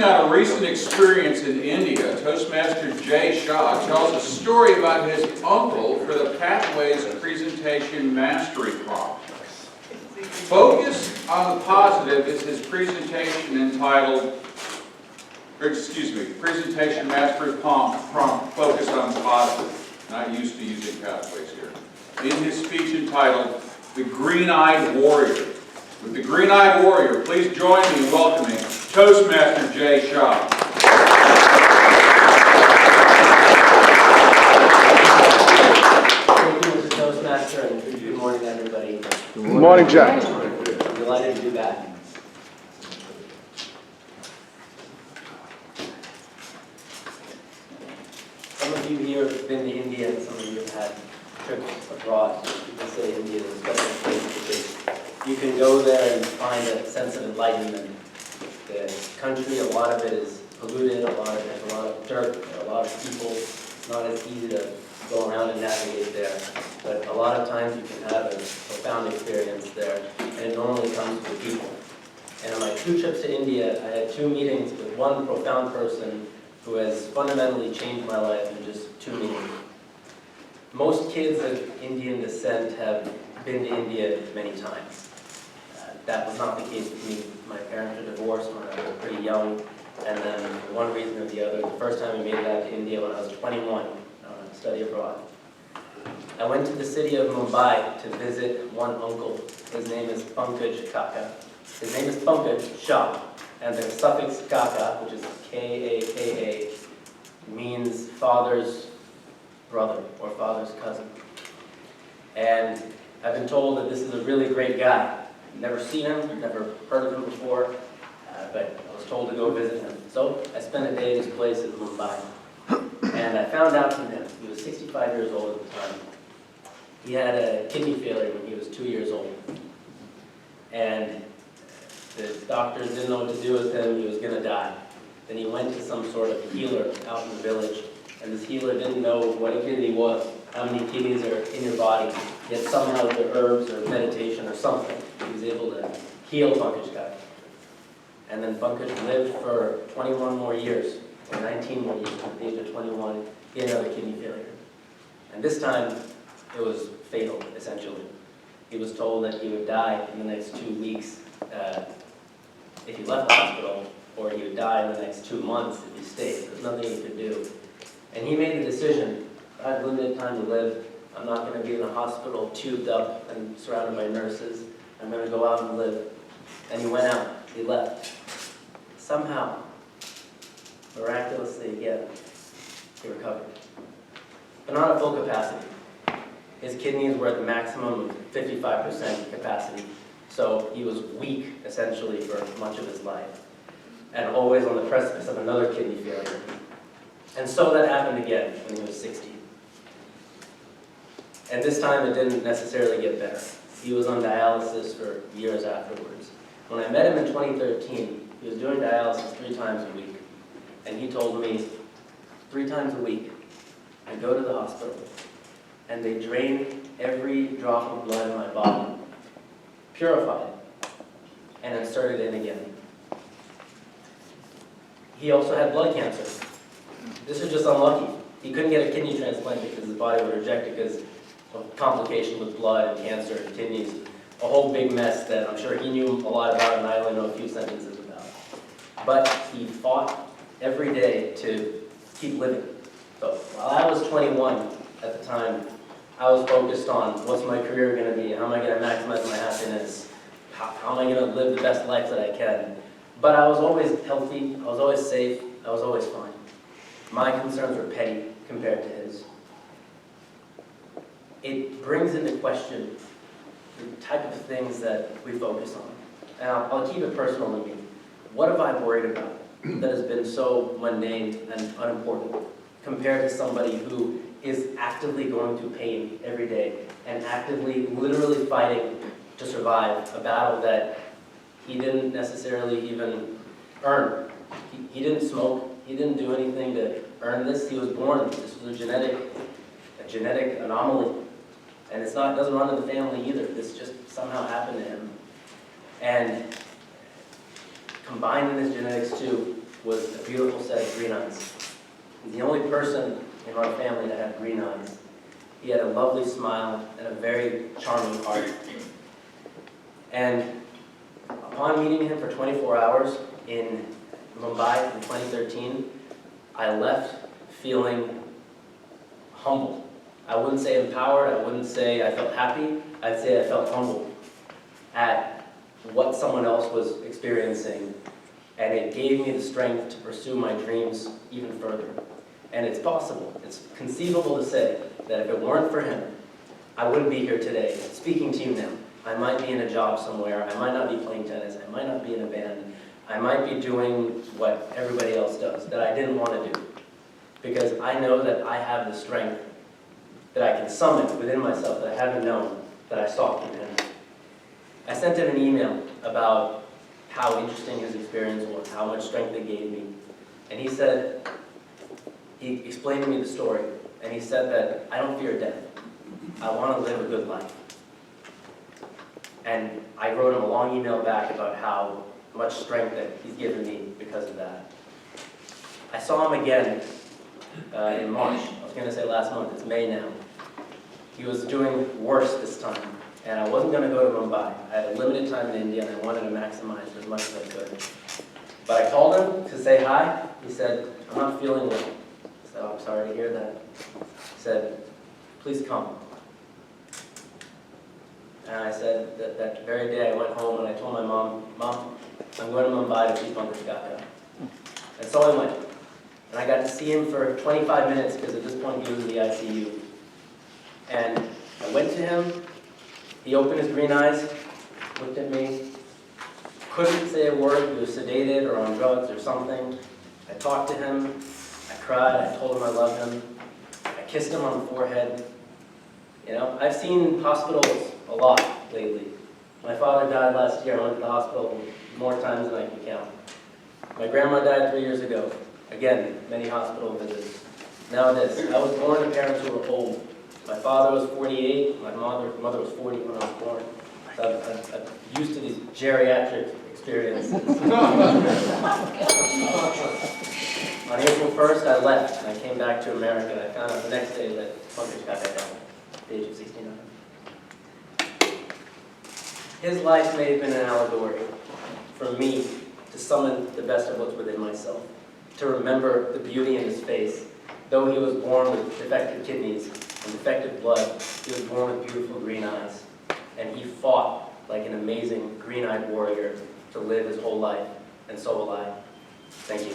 Reflecting on a recent experience in India, Toastmaster Shah tells a story about his uncle for the Pathways Presentation Mastery Prompt. Focus on the positive is his presentation entitled, Presentation Mastery Prompt, Focus on the Positive. Not used to using Pathways here. In his speech entitled, The Green-Eyed Warrior. With the Green-Eyed Warrior, please join me in welcoming Toastmaster Shah. Thank you, Mr. Toastmaster, and good morning, everybody. Good morning, Jack. I'm delighted to be back. Some of you here have been to India, and some of you have had trips abroad. People say India is a special place because you can go there and find a sense of enlightenment. The country, a lot of it is polluted, there's a lot of dirt, there are a lot of people. It's not as easy to go around and navigate there. But a lot of times you can have a profound experience there, and it normally comes with people. And on my 2 trips to India, I had 2 meetings with one profound person who has fundamentally changed my life in just 2 meetings. Most kids of Indian descent have been to India many times. That was not the case with me. My parents were divorced when I was pretty young, and then for one reason or the other, the first time I made it out to India when I was 21, to study abroad. I went to the city of Mumbai to visit one uncle. His name is Pankaj Kaka. His name is Pankaj Shah, and the suffix Kaka, which is K-A-K-A, means father's brother or father's cousin. And I've been told that this is a really great guy. Never seen him, never heard of him before, but I was told to go visit him. So I spent a day at his place in Mumbai, and I found out from him, he was 65 years old at the time. He had a kidney failure when he was 2 years old, and the doctors didn't know what to do with him. He was going to die. Then he went to some sort of healer out in the village, and this healer didn't know what a kidney was, how many kidneys are in your body, yet somehow with herbs or meditation or something, he was able to heal Pankaj Kaka. And then Pankaj lived for 21 more years, or 19 more years. At the age of 21, he had another kidney failure. And this time, it was fatal, essentially. He was told that he would die in the next 2 weeks if he left the hospital, or he would die in the next 2 months if he stayed. There's nothing he could do. And he made the decision, I have limited time to live. I'm not going to be in a hospital tubed up and surrounded by nurses. I'm going to go out and live. And he went out. He left. Somehow, miraculously again, he recovered. But not at full capacity. His kidneys were at the maximum of 55% capacity. So he was weak, essentially, for much of his life. And always on the precipice of another kidney failure. And so that happened again when he was 60. And this time it didn't necessarily get better. He was on dialysis for years afterwards. When I met him in 2013, he was doing dialysis 3 times a week. And he told me, 3 times a week, I go to the hospital, and they drain every drop of blood in my body, purify it, and insert it in again. He also had blood cancer. This was just unlucky. He couldn't get a kidney transplant because his body would reject it because of complication with blood and cancer and kidneys. A whole big mess that I'm sure he knew a lot about and I only know a few sentences about. But he fought every day to keep living. So while I was 21 at the time, I was focused on what's my career going to be, how am I going to maximize my happiness, how am I going to live the best life that I can. But I was always healthy, I was always safe, I was always fine. My concerns were petty compared to his. It brings into question the type of things that we focus on. And I'll keep it personal to me. What have I worried about that has been so mundane and unimportant compared to somebody who is actively going through pain every day and actively, literally fighting to survive a battle that he didn't necessarily even earn. He didn't smoke. He didn't do anything to earn this. He was born. This was a genetic anomaly. And it doesn't run in the family either. This just somehow happened to him. And combined in his genetics too was beautiful set of green eyes. He's the only person in our family that had green eyes. He had a lovely smile and a very charming heart. And upon meeting him for 24 hours in Mumbai in 2013, I left feeling humbled. I wouldn't say empowered, I wouldn't say I felt happy, I'd say I felt humbled at what someone else was experiencing, and it gave me the strength to pursue my dreams even further. And it's possible, it's conceivable to say that if it weren't for him, I wouldn't be here today, speaking to you now. I might be in a job somewhere, I might not be playing tennis, I might not be in a band, I might be doing what everybody else does, that I didn't want to do. Because I know that I have the strength that I can summon within myself that I haven't known, that I sought from him. I sent him an email about how interesting his experience was, how much strength it gave me. And he said, he explained to me the story, and he said that I don't fear death. I want to live a good life. And I wrote him a long email back about how much strength that he's given me because of that. I saw him again in March. I was going to say last month, it's May now. He was doing worse this time, and I wasn't going to go to Mumbai. I had a limited time in India, and I wanted to maximize as much as I could. But I called him to say hi. He said, I'm not feeling well. I said, oh, I'm sorry to hear that. He said, please come. And I said that very day I went home and I told my mom, Mom, I'm going to Mumbai to see Pankaj Kaka. And so I went. And I got to see him for 25 minutes because at this point he was in the ICU. And I went to him, he opened his green eyes, looked at me, couldn't say a word, he was sedated or on drugs or something. I talked to him, I cried, I told him I loved him, I kissed him on the forehead. You know, I've seen hospitals a lot lately. My father died last year, I went to the hospital more times than I can count. My grandma died 3 years ago. Again, many hospital visits. Now this, I was born to parents who were old. My father was 48, my mother was 40 when I was born. So I'm used to these geriatric experiences. On April 1st, I left, and I came back to America, and I found out the next day that Pankaj got died at the age of 69. His life may have been an allegory for me to summon the best of what's within myself, to remember the beauty in his face. Though he was born with defective kidneys and defective blood, he was born with beautiful green eyes. And he fought like an amazing green-eyed warrior to live his whole life, and so will I. Thank you.